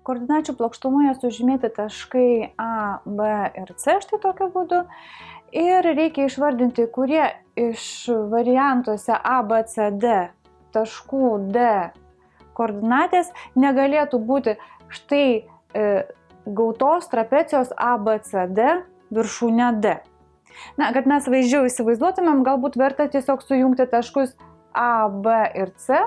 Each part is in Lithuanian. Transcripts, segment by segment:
Koordinačių plokštumoje sužymėti taškai A, B ir C štai tokiu būdu. Ir reikia išvardinti, kurie iš variantuose A, B, C, D taškų D koordinatės negalėtų būti štai gautos trapecijos A, B, C, D viršūnė D. Na, kad mes vaizdžiau įsivaizduotumėm, galbūt verta tiesiog sujungti taškus A, B ir C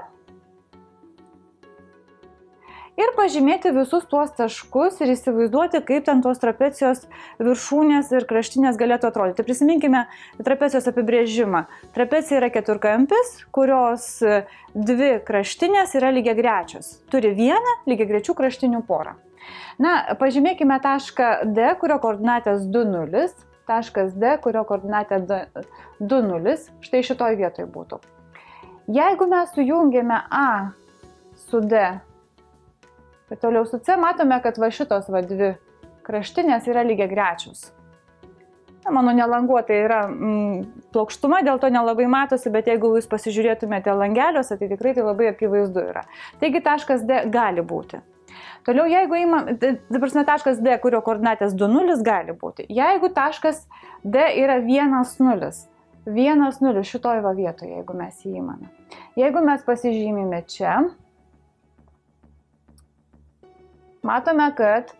ir pažymėti visus tuos taškus ir įsivaizduoti, kaip ten tos trapecijos viršūnės ir kraštinės galėtų atrodyti. Prisiminkime trapecijos apibrėžimą. Trapecija yra keturkampis, kurios dvi kraštinės yra lygiagrečios. Turi vieną lygiagrečių kraštinių porą. Na, pažymėkime tašką D, kurio koordinatės 2, 0. Taškas D, kurio koordinatė 2, 0. Štai šitoj vietoj būtų. Jeigu mes sujungėme A su D, ir toliau su C, matome, kad va šitos va dvi kraštinės yra lygiagrečios. Na, mano nelanguota yra plokštuma, dėl to nelabai matosi, bet jeigu jūs pasižiūrėtumėte langeliuose, tai tikrai tai labai akivaizdu yra. Taigi taškas D gali būti. Toliau, jeigu taškas D, kurio koordinatės 2, 0 gali būti. Jeigu taškas D yra 1, 0, 1, 0 šitoj va vietoje, jeigu mes jį įmame. Jeigu mes pasižymime čia, matome, kad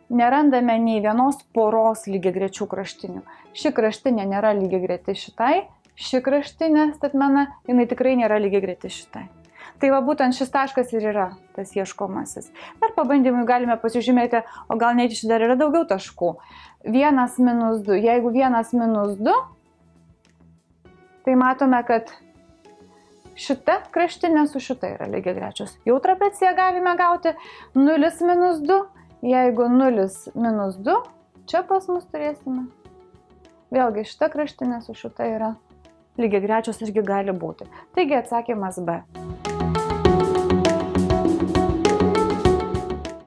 nerandame nei vienos poros lygiagrečių kraštinių. Ši kraštinė nėra lygiagreti šitai, ši kraštinė statmena, jinai tikrai nėra lygiagreti šitai. Tai va būtent šis taškas ir yra tas ieškomasis. Dar pabandymui galime pasižymėti, o gal net iš dar yra daugiau taškų. 1, minus 2. Jeigu 1, minus 2, tai matome, kad šita kraštinė su šita yra lygiagrečios. Jau trapeciją galime gauti 0, minus 2. Jeigu 0, minus 2, čia pas mus turėsime. Vėlgi šita kraštinė su šita yra lygiagrečios irgi gali būti. Taigi atsakymas B.